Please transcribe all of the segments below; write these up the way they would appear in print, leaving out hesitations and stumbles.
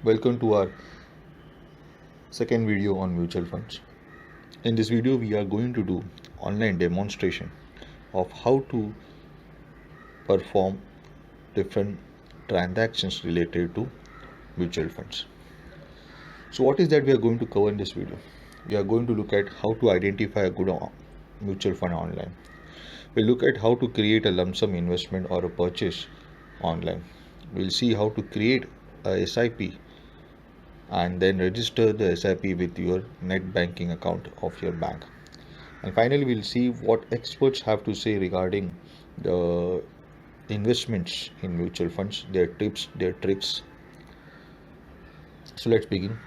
Welcome to our second video on mutual funds. In this video, we are going to do online demonstration of how to perform different transactions related to mutual funds. So what is that we are going to cover in this video? We are going to look at how to identify a good mutual fund online. We'll look at how to create a lump sum investment or a purchase online. We'll see how to create a SIP and then register the SIP with your net banking account of your bank. And finally, we'll see what experts have to say regarding the investments in mutual funds, their tips, their tricks. So let's begin.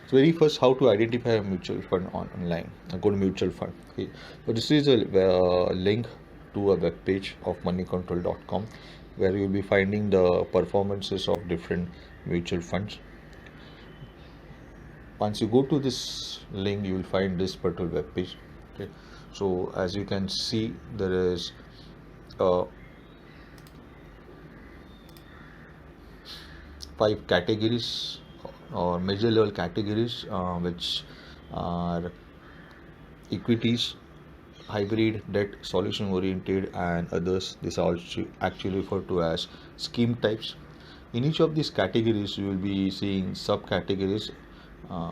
So very first, how to identify a mutual fund online, a good mutual fund. Okay. So this is a link to a web page of moneycontrol.com where you'll be finding the performances of different mutual funds. Once you go to this link, you will find this particular web page. Okay. So as you can see, there is five categories or major level categories, which are equities, hybrid, debt, solution oriented, and others. These are also actually referred to as scheme types. In each of these categories, you will be seeing subcategories,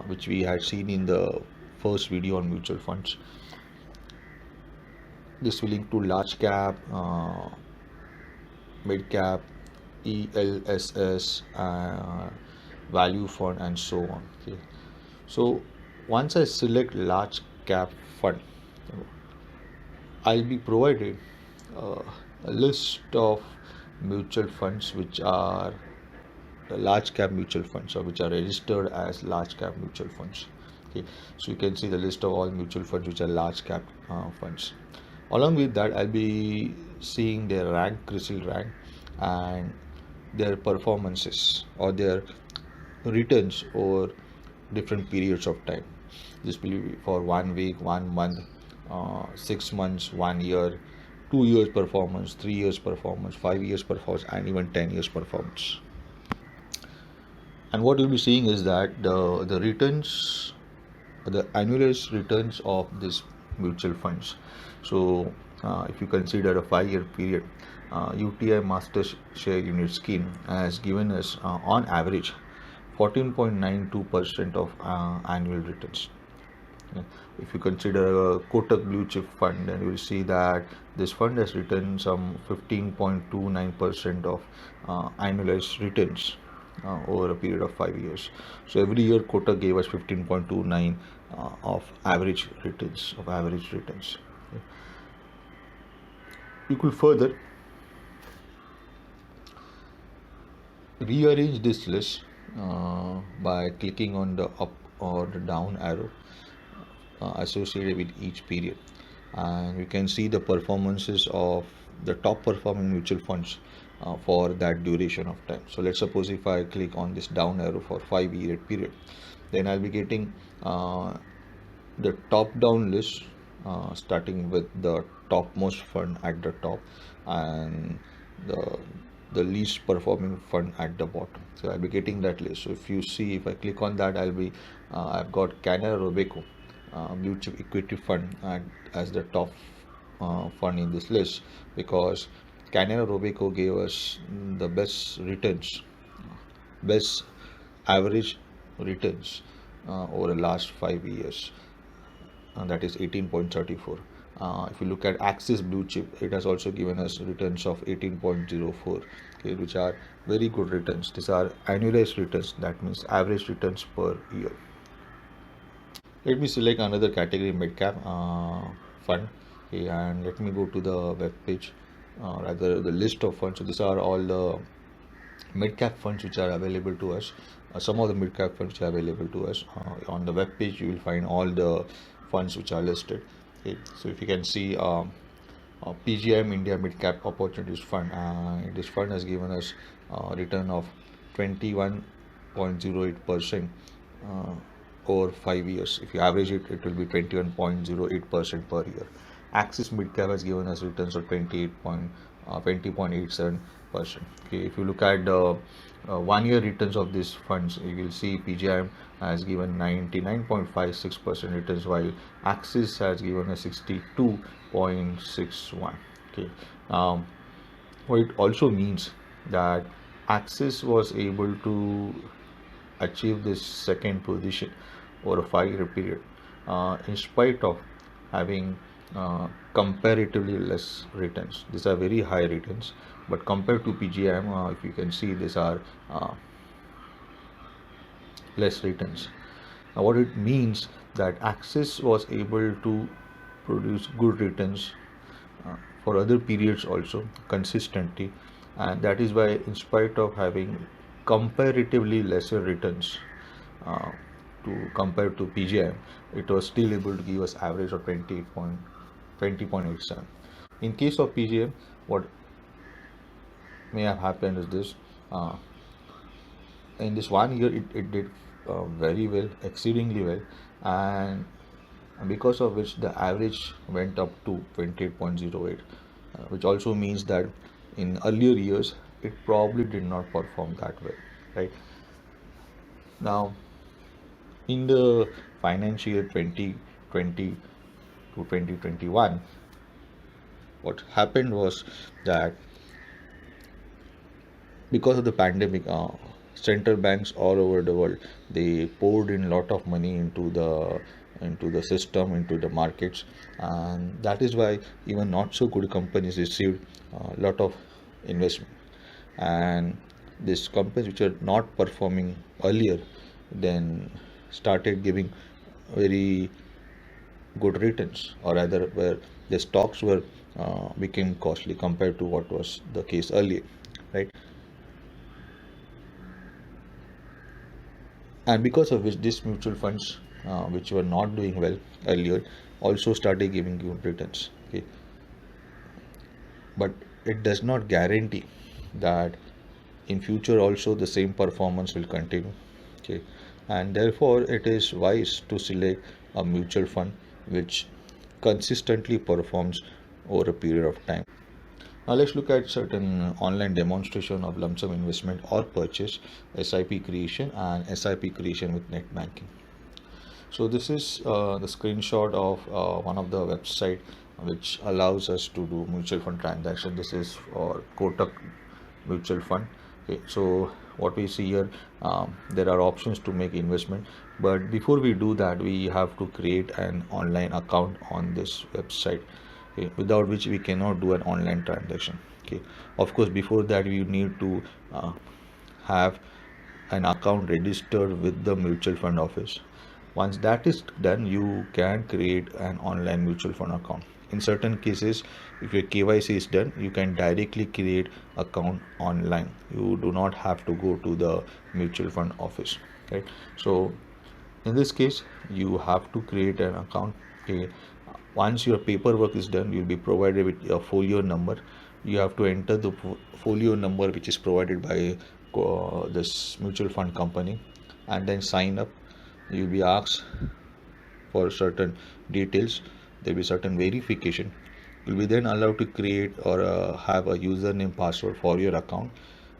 which we had seen in the first video on mutual funds. This will include large cap, mid cap, ELSS, value fund, and so on. Okay. So once I select large cap fund, I'll be provided a list of mutual funds which are the large cap mutual funds, or which are registered as large cap mutual funds. Okay, so you can see the list of all mutual funds which are large cap funds. Along with that, I'll be seeing their rank, CRISIL rank, and their performances or their returns over different periods of time. This will be for 1 week, 1 month, 6 months, 1 year, 2 years performance, 3 years performance, 5 years performance, and even 10 years performance. And what you'll be seeing is that the returns, the annualized returns of these mutual funds. So if you consider a 5 year period, UTI Master Share Unit Scheme has given us on average 14.92% of annual returns. Yeah. If you consider a Kotak Blue Chip Fund, then you will see that this fund has returned some 15.29% of annualized returns over a period of 5 years. So every year Kotak gave us 15.29 of average returns. Okay. You could further rearrange this list by clicking on the up or the down arrow associated with each period, and you can see the performances of the top performing mutual funds for that duration of time. So let's suppose if I click on this down arrow for 5 year period, then I'll be getting the top down list, starting with the topmost fund at the top and the least performing fund at the bottom. So I'll be getting that list. So if you see, if I click on that, I've got Canara Robeco blue chip equity fund as the top fund in this list, because Canara Robeco gave us the best returns, best average returns over the last 5 years, and that is 18.34. If you look at Axis Blue Chip, it has also given us returns of 18.04, okay, which are very good returns. These are annualized returns, that means average returns per year. Let me select another category, mid cap fund, okay, and let me go to the web page, rather the list of funds. So these are all the mid cap funds which are available to us. Some of the mid cap funds which are available to us on the web page. You will find all the funds which are listed. Okay. So if you can see, PGIM India Mid Cap Opportunities Fund. This fund has given us a return of 21.08% over 5 years. If you average it, it will be 21.08% per year. Axis Mid Cap has given us returns of 20.87, percent. Okay, if you look at the 1 year returns of these funds, you will see PGIM has given 99.56% returns, while Axis has given a 62.61. Okay, um, what it also means that Axis was able to achieve this second position over a 5 year period, in spite of having comparatively less returns. These are very high returns, but compared to PGIM, if you can see, these are less returns. Now, what it means that Axis was able to produce good returns for other periods also consistently, and that is why, in spite of having comparatively lesser returns uh, to compare to PGIM, it was still able to give us average of 20.87. In case of PGIM, what may have happened is this: uh, in this 1 year, it did very well, exceedingly well, and because of which the average went up to 28.08, which also means that in earlier years it probably did not perform that well, right? Now, in the financial year 2020 to 2021, what happened was that because of the pandemic, central banks all over the world, they poured in a lot of money into the system, into the markets, and that is why even not so good companies received a lot of investment. And these companies which are not performing earlier then started giving very good returns, or rather where the stocks were became costly compared to what was the case earlier, right? And because of which these mutual funds, which were not doing well earlier, also started giving good returns. Okay, but it does not guarantee that in future also the same performance will continue. Okay, and therefore it is wise to select a mutual fund which consistently performs over a period of time. Now let's look at certain online demonstration of lump sum investment or purchase, SIP creation and SIP creation with net banking. So this is the screenshot of one of the website which allows us to do mutual fund transaction. This is for Kotak mutual fund. Okay, so what we see here, there are options to make investment, but before we do that, we have to create an online account on this website. Okay, without which we cannot do an online transaction. Okay, of course, before that we need to have an account registered with the mutual fund office. Once that is done, you can create an online mutual fund account. In certain cases, if your KYC is done, you can directly create account online. You do not have to go to the mutual fund office, right? So in this case, you have to create an account. Okay. Once your paperwork is done, you'll be provided with your folio number. You have to enter the folio number which is provided by this mutual fund company, and then sign up. You'll be asked for certain details. There'll be certain verification. You'll be then allowed to create or have a username password for your account,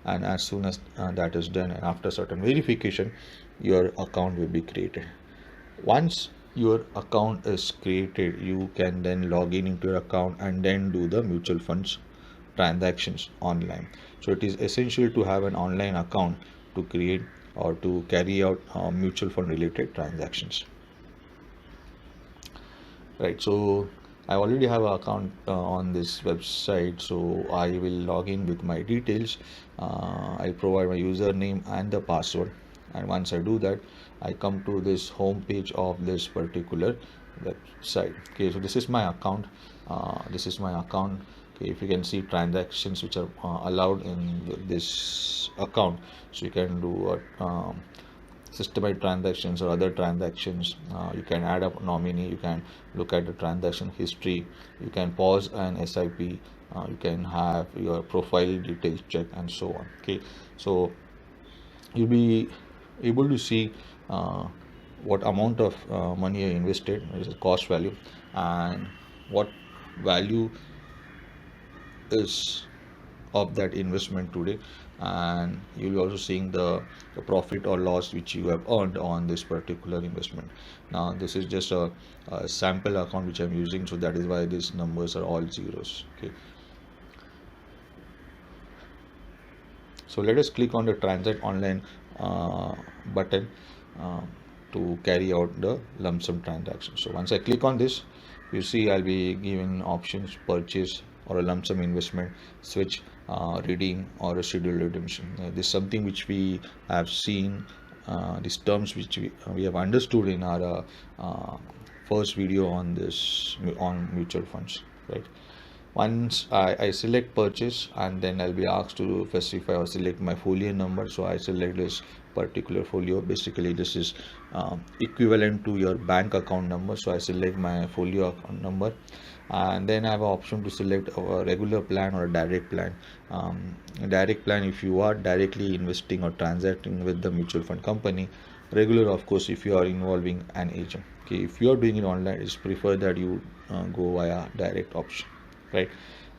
and as soon as that is done, and after certain verification, your account will be created. Once your account is created, you can then log in into your account and then do the mutual funds transactions online. So it is essential to have an online account to create or to carry out mutual fund related transactions, right? So I already have an account on this website, so I will log in with my details. I provide my username and the password, and once I do that, I come to this home page of this particular website. Okay, so this is my account. Okay, if you can see transactions which are allowed in this account, so you can do systematic transactions or other transactions. You can add up nominee, you can look at the transaction history, you can pause an SIP, you can have your profile details check, and so on. Okay, so you'll be able to see what amount of money you invested, is the cost value, and what value is of that investment today, and you'll be also seeing the profit or loss which you have earned on this particular investment. Now this is just a sample account which I'm using, so that is why these numbers are all zeros. Okay, so let us click on the transact online button uh, to carry out the lump sum transaction. So once I click on this, you see I'll be given options: purchase or a lump sum investment, switch, redeem, or a scheduled redemption. This is something which we have seen, these terms which we have understood in our first video on this, on mutual funds, right? Once I select purchase, and then I'll be asked to specify or select my folio number. So I select this particular folio. Basically this is equivalent to your bank account number, so I select my folio account number, and then I have an option to select a regular plan or a direct plan. A direct plan if you are directly investing or transacting with the mutual fund company. Regular, of course, if you are involving an agent. Okay, if you are doing it online, it's preferred that you go via direct option, right?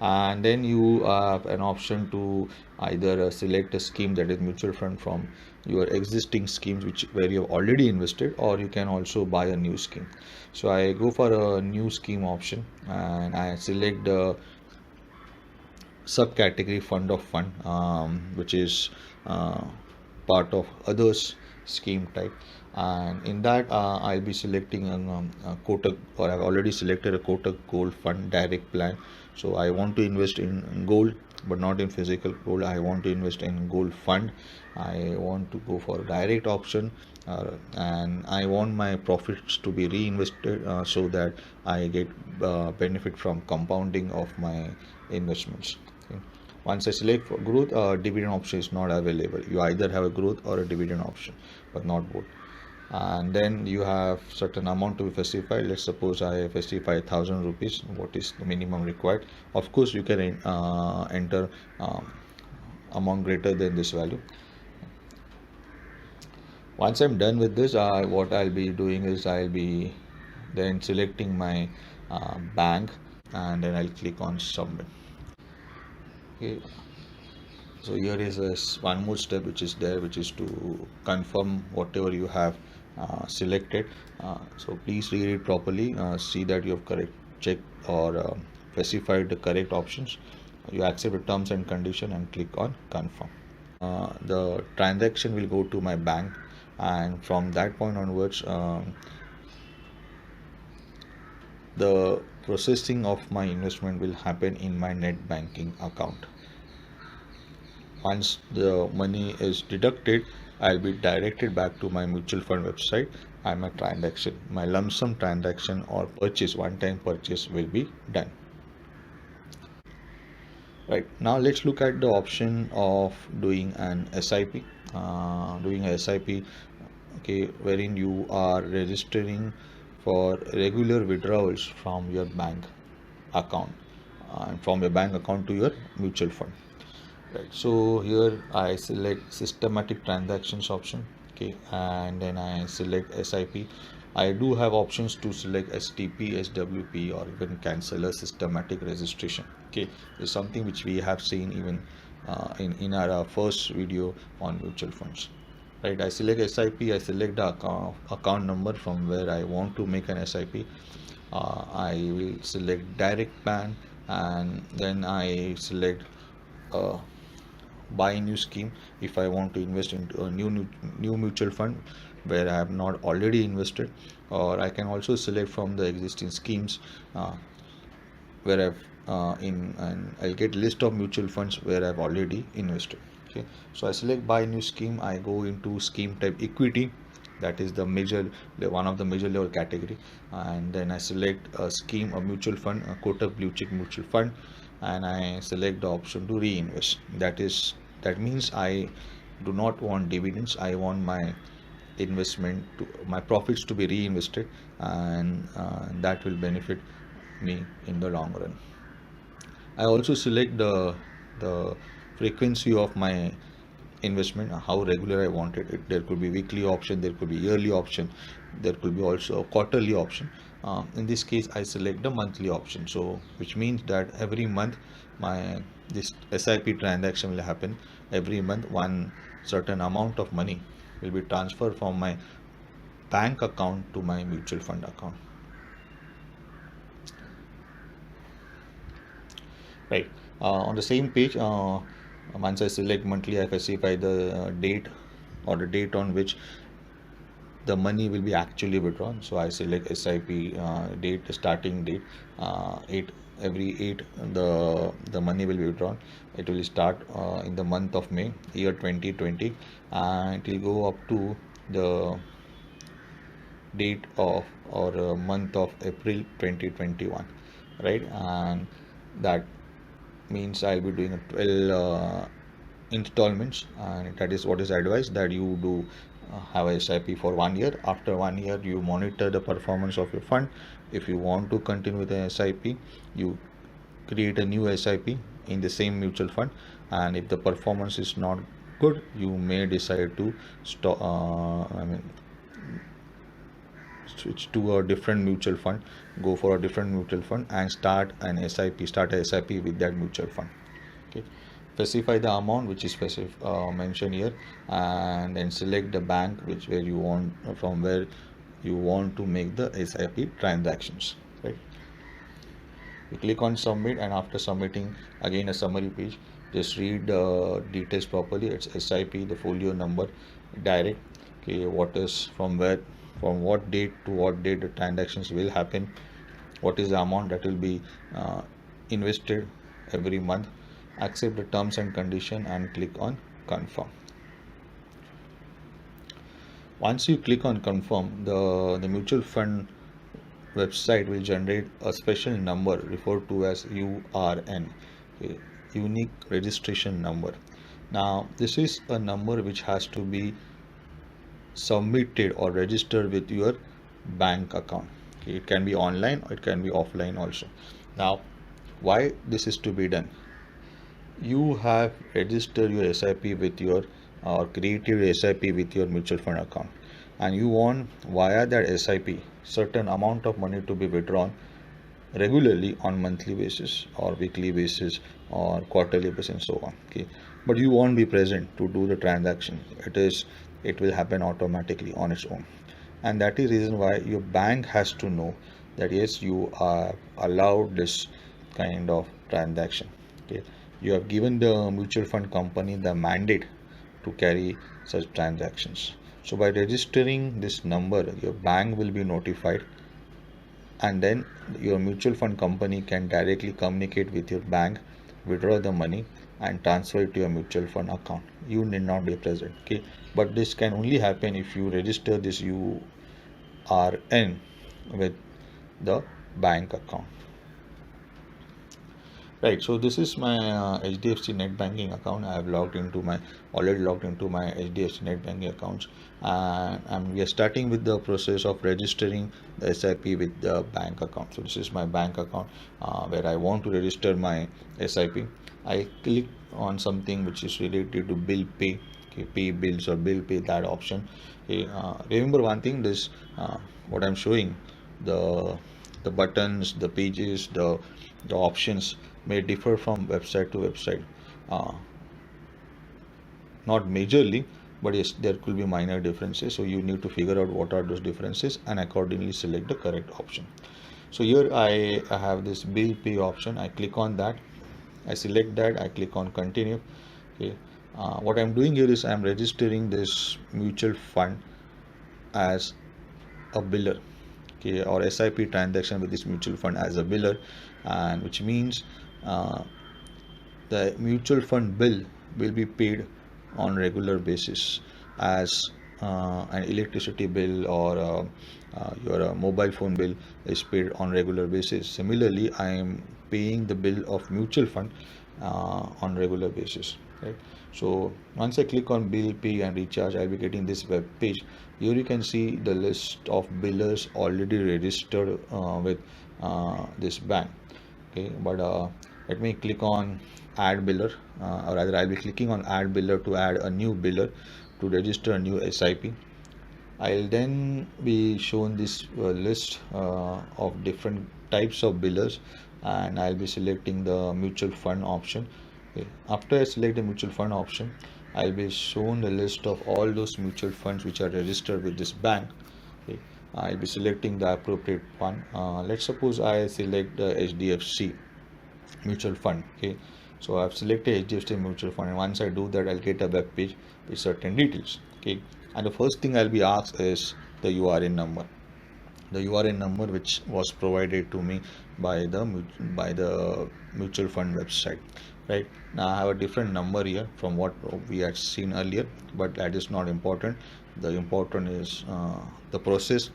And then you have an option to either select a scheme, that is mutual fund, from your existing schemes which where you have already invested, or you can also buy a new scheme. So I go for a new scheme option, and I select the subcategory fund of fund, which is uh, part of others scheme type. And in that I'll be selecting a Kotak, or I've already selected a Kotak Gold Fund Direct Plan. So I want to invest in gold, but not in physical gold. I want to invest in gold fund. I want to go for a direct option, and I want my profits to be reinvested, so that I get benefit from compounding of my investments. Okay. Once I select for growth, dividend option is not available. You either have a growth or a dividend option, but not both. And then you have certain amount to be specified. Let's suppose I specify 1,000 rupees. What is the minimum required? Of course, you can enter amount greater than this value. Once I'm done with this, what I'll be doing is I'll be then selecting my bank, and then I'll click on submit. Okay, so here is one more step which is there, which is to confirm whatever you have selected. So please read it properly, see that you have correct check or specified the correct options. You accept the terms and condition and click on confirm. The transaction will go to my bank, and from that point onwards, the processing of my investment will happen in my net banking account. Once the money is deducted, I'll be directed back to my mutual fund website, and my transaction, my lump sum transaction or purchase, one time purchase, will be done. Right, now let's look at the option of doing an SIP. Doing a SIP, okay, wherein you are registering for regular withdrawals from your bank account, and from your bank account to your mutual fund. Right, so here I select systematic transactions option. Okay, and then I select SIP. I do have options to select STP, SWP, or even cancel a systematic registration. Okay, this is something which we have seen even in our first video on mutual funds. Right, I select SIP. I select the account number from where I want to make an SIP. I will select direct plan, and then I select buy new scheme if I want to invest into a new mutual fund where I have not already invested, or I can also select from the existing schemes where I've in and I'll get list of mutual funds where I've already invested. Okay, so I select buy new scheme. I go into scheme type equity, that is the major, one of the major level category, and then I select a scheme, a mutual fund, a Kotak blue chip mutual fund, and I select the option to reinvest. That means I do not want dividends. I want my investment to my profits to be reinvested, and that will benefit me in the long run. I also select the frequency of my investment, how regular I want it. There could be weekly option, there could be yearly option, there could be also a quarterly option. In this case I select the monthly option, so which means that every month my this SIP transaction will happen. Every month one certain amount of money will be transferred from my bank account to my mutual fund account. Right. On the same page, once I select monthly, I specify the date or the date on which the money will be actually withdrawn. So I select SIP date, starting date, 8 every 8 the money will be withdrawn. It will start in the month of May, year 2020, and it will go up to the date of or month of April 2021, right? And that means I'll be doing a 12 installments, and that is what is advised, that you do have a SIP for 1 year. After 1 year, you monitor the performance of your fund. If you want to continue with the SIP, you create a new SIP in the same mutual fund, and if the performance is not good, you may decide to stop. Switch to a different mutual fund, go for a different mutual fund and start a SIP with that mutual fund. Okay, specify the amount which is mentioned here, and then select the bank where you want, from where you want to make the SIP transactions, right? You click on submit, and after submitting, again a summary page. Just read the details properly. It's SIP, the folio number, direct, okay, what is from where, from what date to what date the transactions will happen, what is the amount that will be invested every month. Accept the terms and condition and click on confirm. Once you click on confirm, the mutual fund website will generate a special number referred to as URN, okay, unique registration number. Now this is a number which has to be submitted or registered with your bank account. Okay, it can be online or it can be offline also. Now why this is to be done? You have registered your SIP with your or created your SIP with your mutual fund account, and you want via that SIP certain amount of money to be withdrawn regularly on monthly basis or weekly basis or quarterly basis and so on. Okay, but you won't be present to do the transaction. It will happen automatically on its own, and that is reason why your bank has to know that yes, you are allowed this kind of transaction. Okay, you have given the mutual fund company the mandate to carry such transactions. So by registering this number, your bank will be notified, and then your mutual fund company can directly communicate with your bank, withdraw the money and transfer it to your mutual fund account. You need not be present. Okay, but this can only happen if you register this URN with the bank account. Right, so this is my HDFC net banking account. I have already logged into my HDFC net banking accounts, and we are starting with the process of registering the SIP with the bank account. So this is my bank account where I want to register my SIP. I click on something which is related to bill pay, okay, pay bills or bill pay, that option. Okay, remember one thing, this what I'm showing, the buttons, the pages, the options may differ from website to website, not majorly, but yes, there could be minor differences. So you need to figure out what are those differences and accordingly select the correct option. So here I have this bill pay option. I click on that, I select that, I click on continue. Okay, what I'm doing here is I'm registering this mutual fund as a biller, okay, or SIP transaction with this mutual fund as a biller, and which means the mutual fund bill will be paid on regular basis as an electricity bill or your mobile phone bill is paid on regular basis. Similarly, I am paying the bill of mutual fund on regular basis, right? So once I click on bill pay and recharge, I'll be getting this web page. Here you can see the list of billers already registered with this bank. Okay, but let me click on add biller, or rather I'll be clicking on add biller to add a new biller to register a new SIP. I'll then be shown this list of different types of billers, and I'll be selecting the mutual fund option. Okay. After I select the mutual fund option, I'll be shown the list of all those mutual funds which are registered with this bank. Okay. I'll be selecting the appropriate one. Let's suppose I select the HDFC mutual fund. Okay, so I've selected HDFC mutual fund, and once I do that, I'll get a web page with certain details. Okay, and the first thing I'll be asked is the URN number, which was provided to me by the mutual fund website. Right now I have a different number here from what we had seen earlier, but that is not important. The important is the process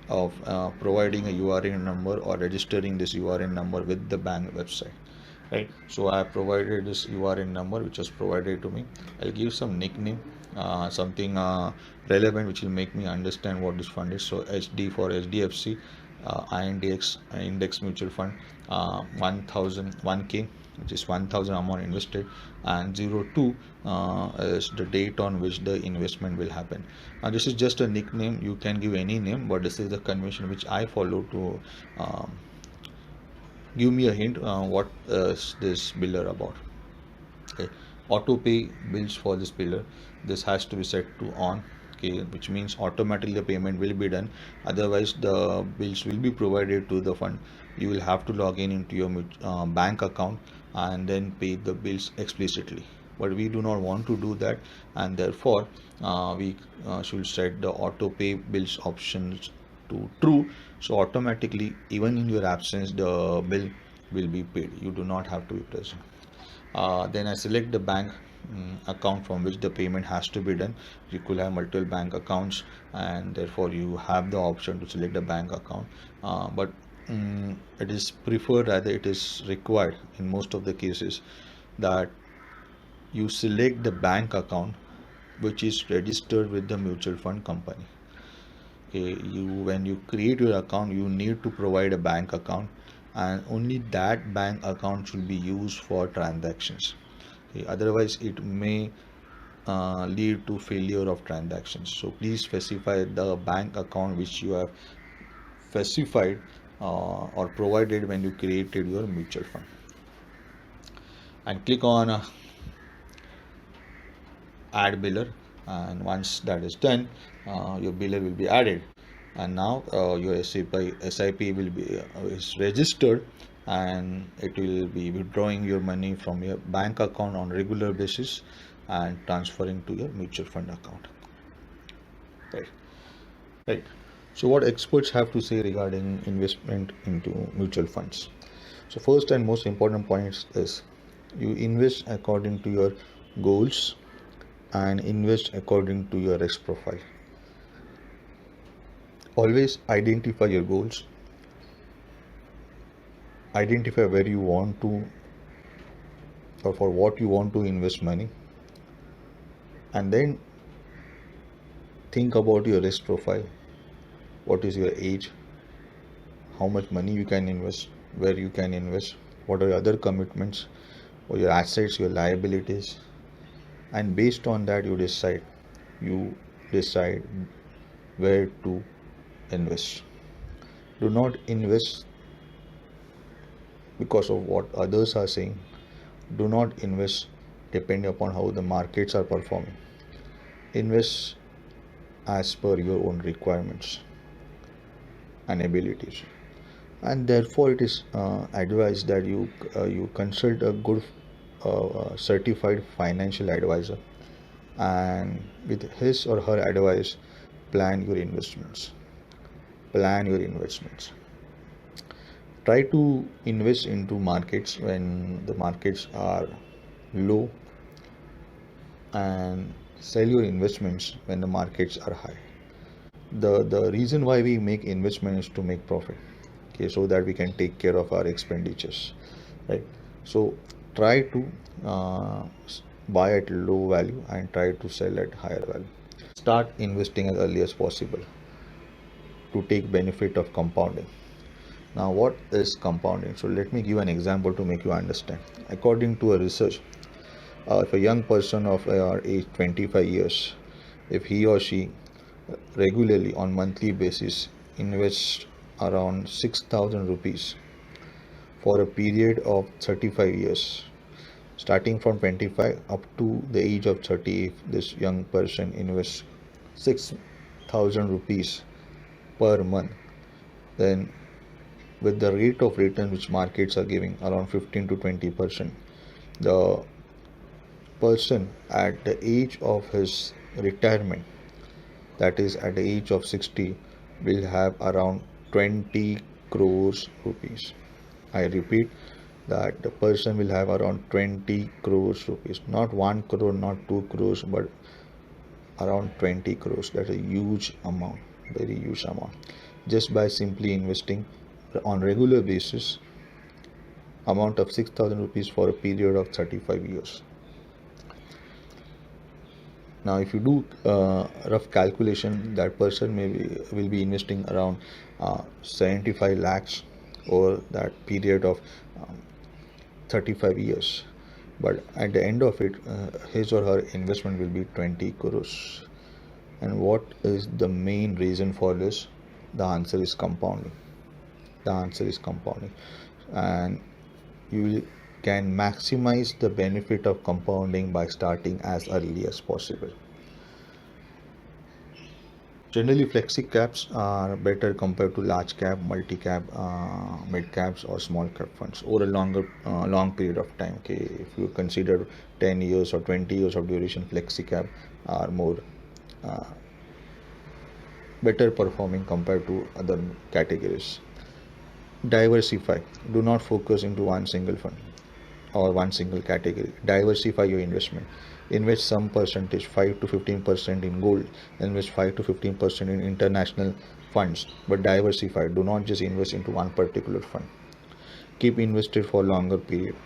of providing a URN number or registering this URN number with the bank website. Right, so I have provided this URN number which was provided to me. I'll give some nickname, something relevant which will make me understand what this fund is. So HD for HDFC, INDX index mutual fund, 1000 1k, which is 1000 amount invested, and 02 is the date on which the investment will happen. Now this is just a nickname, you can give any name, but this is the convention which I follow to give me a hint what is this biller about. Okay, auto pay bills for this biller, this has to be set to on. Okay, which means automatically the payment will be done, otherwise the bills will be provided to the fund. You will have to log in into your bank account and then pay the bills explicitly, but we do not want to do that, and therefore we should set the auto pay bills options to true, so automatically even in your absence the bill will be paid, you do not have to be present. Then I select the bank account from which the payment has to be done. You could have multiple bank accounts, and therefore you have the option to select the bank account, but it is preferred, rather it is required in most of the cases, that you select the bank account which is registered with the mutual fund company. Okay, when you create your account, you need to provide a bank account, and only that bank account should be used for transactions. Okay, otherwise it may lead to failure of transactions. So please specify the bank account which you have specified or provided when you created your mutual fund, and click on add biller, and once that is done, your biller will be added, and now your SIP will be is registered, and it will be withdrawing your money from your bank account on regular basis and transferring to your mutual fund account. Right. So what experts have to say regarding investment into mutual funds? So first and most important point is you invest according to your goals and invest according to your risk profile. Always identify your goals, identify where you want to or for what you want to invest money, and then think about your risk profile. What is your age, how much money you can invest, where you can invest, what are your other commitments, or your assets, your liabilities, and based on that you decide where to invest. Do not invest because of what others are saying. Do not invest depending upon how the markets are performing. Invest as per your own requirements and abilities, and therefore it is advised that you consult a good certified financial advisor, and with his or her advice plan your investments. Try to invest into markets when the markets are low, and sell your investments when the markets are high. The reason why we make investment is to make profit. Okay, so that we can take care of our expenditures, right? So try to buy at low value and try to sell at higher value. Start investing as early as possible to take benefit of compounding. Now what is compounding? So let me give an example to make you understand. According to a research, if a young person of age 25 years, if he or she regularly on monthly basis invest around 6,000 rupees for a period of 35 years, starting from 25 up to the age of 30. If this young person invests 6,000 rupees per month, then with the rate of return which markets are giving around 15 to 20%, the person at the age of his retirement, that is at the age of 60, will have around 20 crores rupees. I repeat that the person will have around 20 crores rupees, not 1 crore, not 2 crores, but around 20 crores. That's a huge amount, very huge amount, just by simply investing on regular basis amount of 6,000 rupees for a period of 35 years. Now if you do rough calculation, that person will be investing around 75 lakhs over that period of um, 35 years, but at the end of it, his or her investment will be 20 crores. And what is the main reason for this? The answer is compounding. The answer is compounding. And you can maximize the benefit of compounding by starting as early as possible. Generally, flexi caps are better compared to large cap, multi cap, mid caps, or small cap funds over a long period of time. Okay, if you consider 10 years or 20 years of duration, flexi cap are more uh, better performing compared to other categories. Diversify. Do not focus into one single fund or one single category. Diversify your investment. Invest some percentage, 5 to 15% in gold. Invest 5 to 15% in international funds. But diversify. Do not just invest into one particular fund. Keep invested for longer period.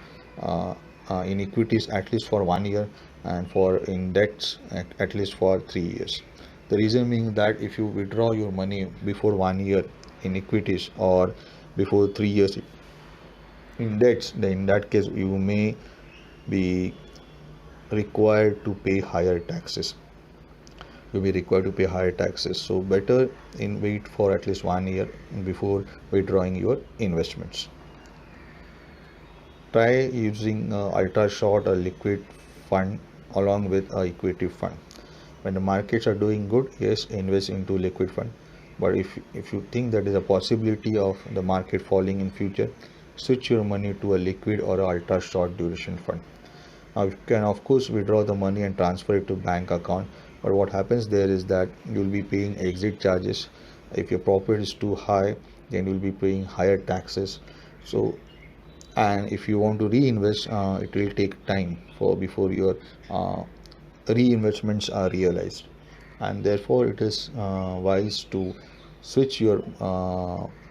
Uh, in equities at least for 1 year, and for in debts at least for 3 years. The reason being that if you withdraw your money before 1 year in equities or before 3 years in debts, then in that case you may be required to pay higher taxes. You'll be required to pay higher taxes. So better in wait for at least 1 year before withdrawing your investments. Try using ultra short or liquid fund along with a equity fund. When the markets are doing good, yes, invest into liquid fund. But if you think that there is a possibility of the market falling in future, switch your money to a liquid or a ultra short duration fund. Now you can of course withdraw the money and transfer it to bank account, but what happens there is that you'll be paying exit charges. If your profit is too high, then you'll be paying higher taxes. So, and if you want to reinvest, it will take time for before your reinvestments are realized, and therefore it is wise to switch your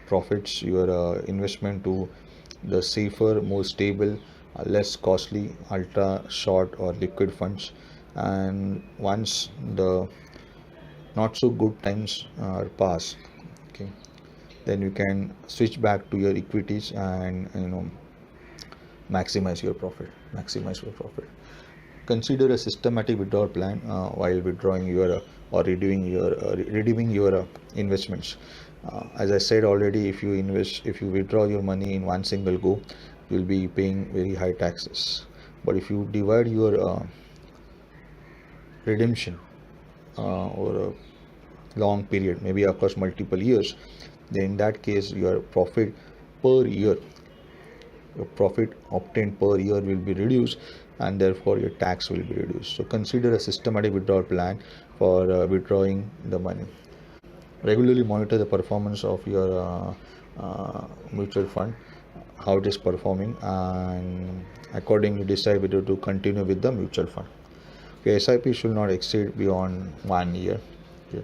profits, your investment to the safer, more stable, less costly ultra short or liquid funds. And once the not so good times are past, okay, then you can switch back to your equities and maximize your profit. Consider a systematic withdrawal plan while withdrawing your or redeeming your investments. As I said already, if you withdraw your money in one single go, you will be paying very high taxes. But if you divide your redemption over a long period, maybe across multiple years, then in that case your profit per year, your profit obtained per year will be reduced, and therefore your tax will be reduced. So consider a systematic withdrawal plan for withdrawing the money. Regularly monitor the performance of your mutual fund, how it is performing, and accordingly decide whether to continue with the mutual fund. Okay, SIP should not exceed beyond 1 year. Okay.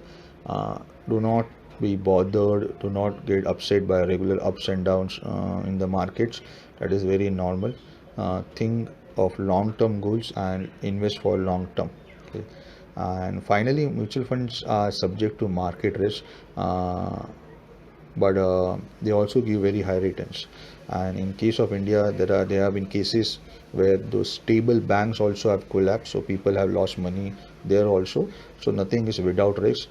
Do not be bothered, do not get upset by regular ups and downs in the markets. That is very normal. Think of long term goals and invest for long term. Okay. And finally, mutual funds are subject to market risk, but they also give very high returns. And in case of India, there have been cases where those stable banks also have collapsed, so people have lost money there also. So nothing is without risk.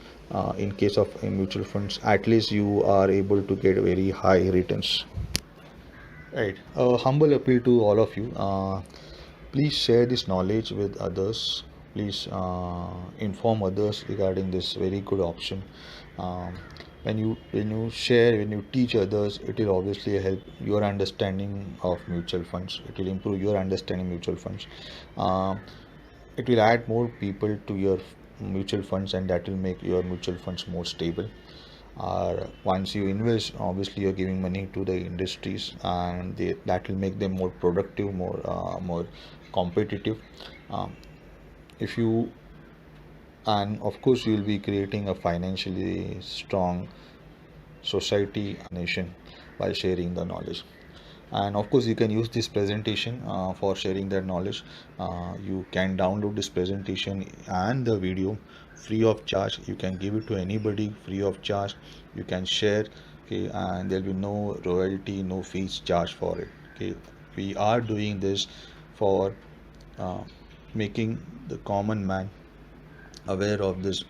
in case of mutual funds, at least you are able to get very high returns. Right. A humble appeal to all of you. Please share this knowledge with others. Please inform others regarding this very good option. Um, when you share, when you teach others, it will obviously help your understanding of mutual funds. It will improve your understanding mutual funds. Um, it will add more people to your mutual funds, and that will make your mutual funds more stable. Once you invest, obviously you're giving money to the industries, and that will make them more productive, more competitive. um, if you and of course you will be creating a financially strong society, nation, by sharing the knowledge. And of course you can use this presentation for sharing that knowledge. You can download this presentation and the video free of charge. You can give it to anybody free of charge. You can share, okay, and there'll be no royalty, no fees charged for it. Okay, we are doing this for uh, making the common man aware of this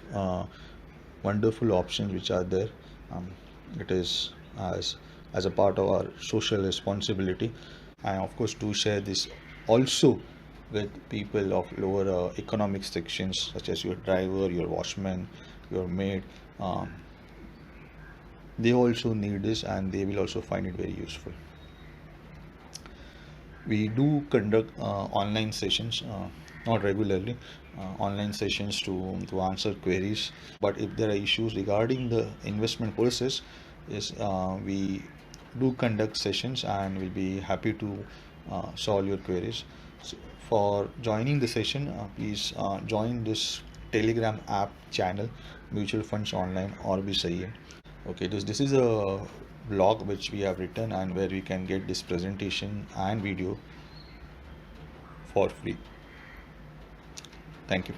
wonderful options which are there. Um, it is as a part of our social responsibility, and of course to share this also with people of lower economic sections, such as your driver, your watchman, your maid. Um, they also need this, and they will also find it very useful. We do conduct online sessions, not regularly, online sessions to answer queries. But if there are issues regarding the investment process, is we do conduct sessions, and we'll be happy to solve your queries. So for joining the session, please join this Telegram app channel, Mutual Funds Online or be Sahi. Okay, this is a blog which we have written, and where we can get this presentation and video for free. Thank you.